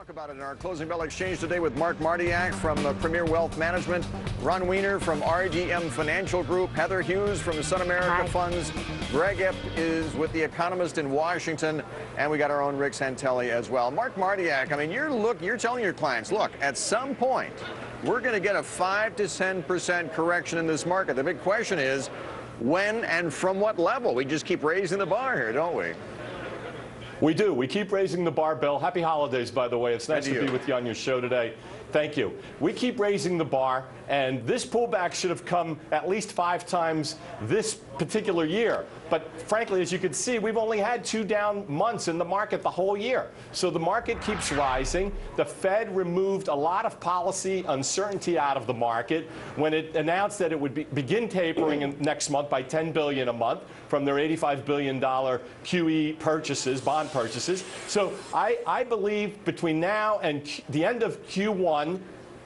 Talk about it in our closing bell exchange today with Mark Mardiak from Premier Wealth Management, Ron Weiner from RDM Financial Group, Heather Hughes from SunAmerica Funds, Greg Ip is with The Economist in Washington, and we got our own Rick Santelli as well. Mark Mardiak, I mean, you're telling your clients, look, at some point, we're going to get a 5 to 10% correction in this market. The big question is when and from what level? We just keep raising the bar here, don't we? We do. We keep raising the bar, Bill. Happy holidays, by the way. It's nice to be with you on your show today. Thank you. We keep raising the bar, and this pullback should have come at least 5 times this particular year. But frankly, as you can see, we've only had 2 down months in the market the whole year. So the market keeps rising. The Fed removed a lot of policy uncertainty out of the market when it announced that it would begin tapering next month by $10 billion a month from their $85 billion QE purchases, bond purchases. So I believe between now and the end of Q1,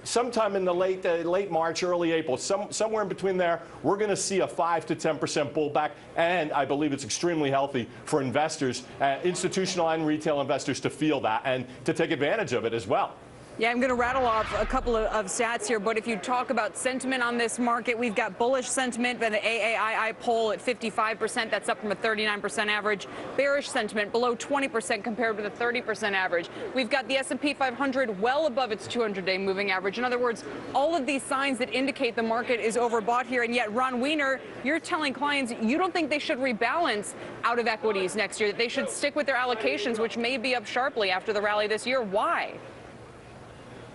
sometime in the late March, early April, somewhere in between there, we're going to see a 5 to 10% pullback, and I believe it's extremely healthy for investors, institutional and retail investors, to feel that and to take advantage of it as well. Yeah, I'm going to rattle off a couple of stats here, but if you talk about sentiment on this market, we've got bullish sentiment by the AAII poll at 55%. That's up from a 39% average. Bearish sentiment below 20% compared with a 30% average. We've got the S&P 500 well above its 200-day moving average. In other words, all of these signs that indicate the market is overbought here, and yet, Ron Weiner, you're telling clients you don't think they should rebalance out of equities next year, that they should stick with their allocations, which may be up sharply after the rally this year. Why?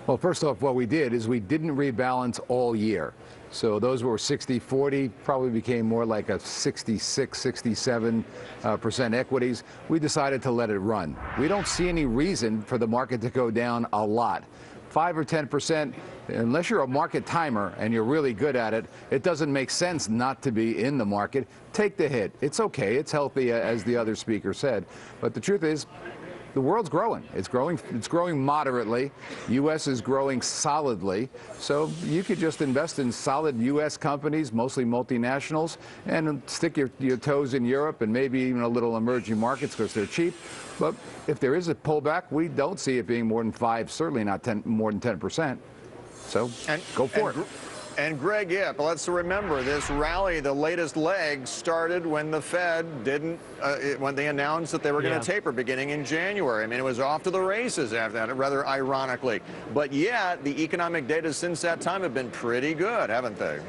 Well, first off, what we did is we didn't rebalance all year. So those were 60-40, probably became more like a 66, 67% equities. We decided to let it run. We don't see any reason for the market to go down a lot. 5 or 10%, unless you're a market timer and you're really good at it, it doesn't make sense not to be in the market. Take the hit. It's okay. It's healthy, as the other speaker said. But the truth is, the world's growing. It's growing moderately. U.S. is growing solidly. So you could just invest in solid U.S. companies, mostly multinationals, and stick your toes in Europe and maybe even a little emerging markets because they're cheap. But if there is a pullback, we don't see it being more than 5, certainly not more than 10%. So go for it. And Greg Ip, let's remember this rally, the latest leg started when the Fed when they announced that they were going to taper beginning in January. I mean, it was off to the races after that, rather ironically. But yet, the economic data since that time have been pretty good, haven't they?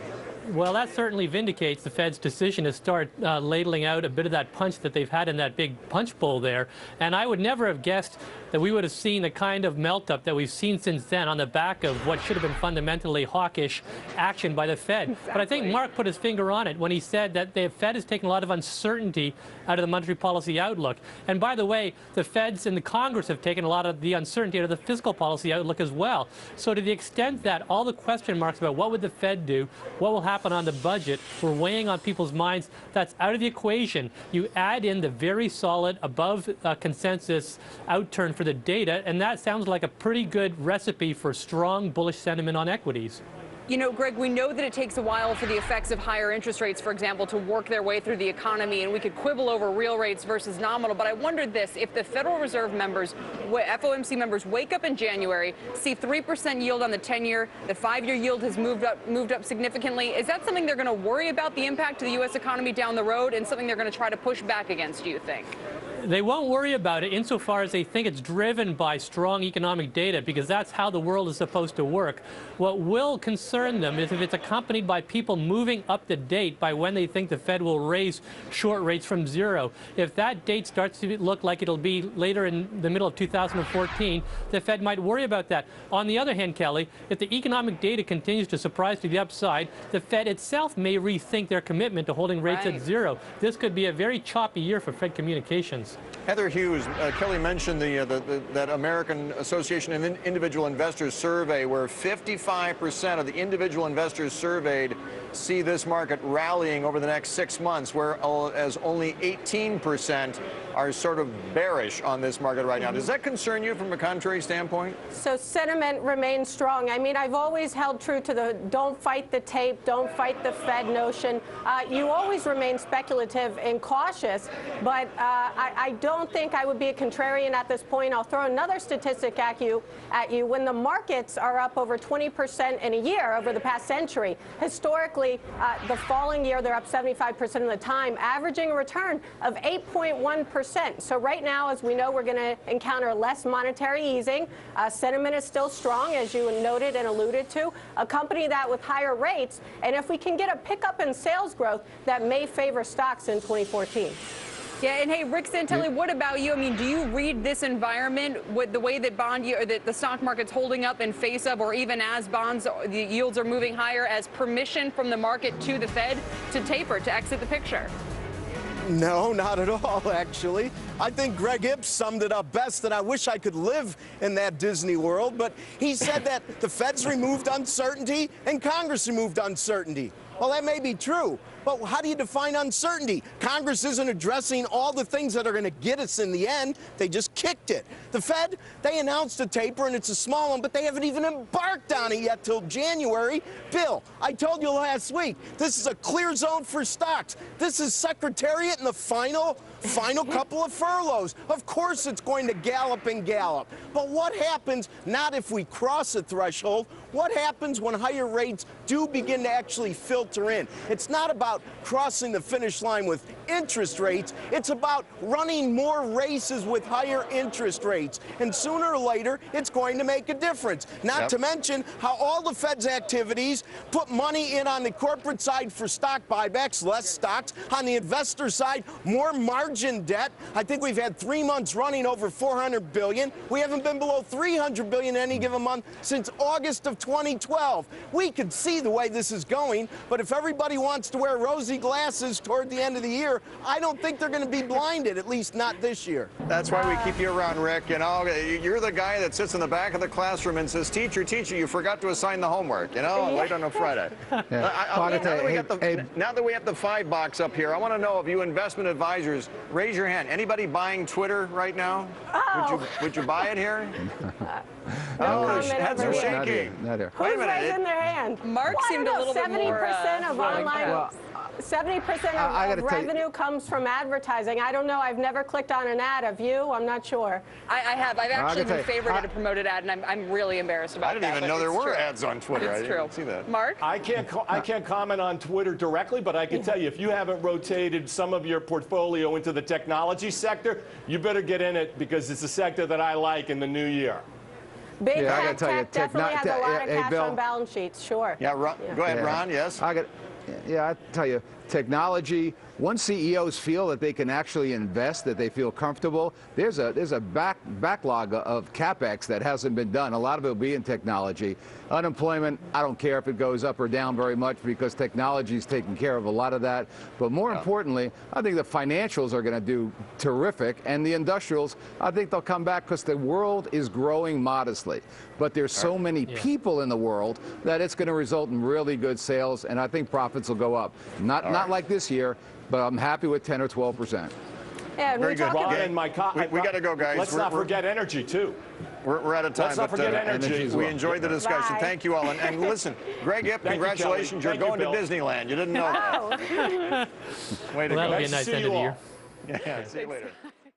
Well, that certainly vindicates the Fed's decision to start ladling out a bit of that punch that they've had in that big punch bowl there. And I would never have guessed that we would have seen the kind of melt-up that we've seen since then on the back of what should have been fundamentally hawkish action by the Fed. Exactly. But I think Mark put his finger on it when he said that the Fed has taken a lot of uncertainty out of the monetary policy outlook. And by the way, the Feds and the Congress have taken a lot of the uncertainty out of the fiscal policy outlook as well. So to the extent that all the question marks about what would the Fed do, what will happen on the budget, were weighing on people's minds, that's out of the equation. You add in the very solid, above consensus outturn for the data, and that sounds like a pretty good recipe for strong bullish sentiment on equities. You know, Greg, we know that it takes a while for the effects of higher interest rates, for example, to work their way through the economy, and we could quibble over real rates versus nominal. But I wondered this: if the Federal Reserve members, FOMC members, wake up in January, see 3% yield on the 10-year, the 5-year yield has moved up significantly, is that something they're going to worry about the impact to the U.S. economy down the road, and something they're going to try to push back against, do you think? They won't worry about it insofar as they think it's driven by strong economic data, because that's how the world is supposed to work. What will concern them is if it's accompanied by people moving up the date by when they think the Fed will raise short rates from 0. If that date starts to look like it'll be later in the middle of 2014, the Fed might worry about that. On the other hand, Kelly, if the economic data continues to surprise to the upside, the Fed itself may rethink their commitment to holding rates at 0. This could be a very choppy year for Fed communications. Heather Hughes, Kelly mentioned that American Association of Individual Investors survey where 55% of the individual investors surveyed see this market rallying over the next 6 months, whereas only 18% are sort of bearish on this market right now. Does that concern you from a contrary standpoint? So sentiment remains strong. I mean, I've always held true to the don't fight the tape, don't fight the Fed notion. You always remain speculative and cautious, but I don't think I would be a contrarian at this point. I'll throw another statistic at you. When the markets are up over 20% in a year over the past century, historically, the following year they're up 75% of the time, averaging a return of 8.1%. So right now, as we know, we're going to encounter less monetary easing. Sentiment is still strong, as you noted and alluded to. Accompany that with higher rates, and if we can get a pickup in sales growth, that may favor stocks in 2014. Yeah, and hey, Rick Santelli, what about you? I mean, do you read this environment with the way that the stock market's holding up in face of, or even as bonds, the yields are moving higher, as permission from the market to the Fed to taper, to exit the picture? No, not at all, actually. I think Greg Ipps summed it up best, and I wish I could live in that Disney world, but he said that the Fed's removed uncertainty and Congress removed uncertainty. Well, that may be true, but how do you define uncertainty? Congress isn't addressing all the things that are going to get us in the end. They just kicked it. The Fed, they announced a taper, and it's a small one, but they haven't even embarked on it yet till January. Bill, I told you last week, this is a clear zone for stocks. This is Secretariat in the final couple of furloughs. Of course it's going to gallop and gallop. But what happens, not if we cross a threshold, what happens when higher rates do begin to actually filter in? It's not about crossing the finish line with interest rates. It's about running more races with higher interest rates. And sooner or later, it's going to make a difference. Not to mention how all the Fed's activities put money in on the corporate side for stock buybacks, less stocks. On the investor side, more margin debt. I think we've had 3 months running over $400 billion. We haven't been below $300 billion any given month since August of 2012. We can see the way this is going, but if everybody wants to wear rosy glasses toward the end of the year, I don't think they're going to be blinded, at least not this year. That's why we keep you around, Rick. You know, you're the guy that sits in the back of the classroom and says, teacher, you forgot to assign the homework, you know, late on a Friday. Now that we have the $5 up here, I want to know if you investment advisors, raise your hand. Anybody buying Twitter right now? Oh. Would you buy it here? Heads are shaking. Who's raising their hand? Mark seemed a little bit more 70% of online. 70% of revenue comes from advertising. I don't know. I've never clicked on an ad. Have you? I'm not sure. I have. I've actually been favorited a promoted ad, and I'm really embarrassed about that. I didn't even know there were ads on Twitter. It's true. I didn't see that. Mark? I can't comment on Twitter directly, but I can tell you, if you haven't rotated some of your portfolio into the technology sector, you better get in it, because it's a sector that I like in the new year. Big tech definitely has a lot of cash on balance sheets. Sure. Yeah, go ahead, Ron. Yes. I tell you, technology, once CEOs feel that they can actually invest, that they feel comfortable, there's a backlog of CapEx that hasn't been done. A lot of it will be in technology. Unemployment, I don't care if it goes up or down very much, because technology is taking care of a lot of that. But more importantly, I think the financials are going to do terrific, and the industrials, I think they'll come back, because the world is growing modestly. But there's so many people in the world that it's going to result in really good sales, and I think profits will go up. Not like this year, but I'm happy with 10 or 12%. Yeah, very good. Ron and my we got to go, guys. Let's not forget energy, too. We're out of time. Let's not forget energy. We enjoyed the discussion. Bye. Thank you all. And listen, Greg Ip, congratulations. You're going to Disneyland. You didn't know that. Way to go. That'll be a nice end of the year. Yeah, see you later.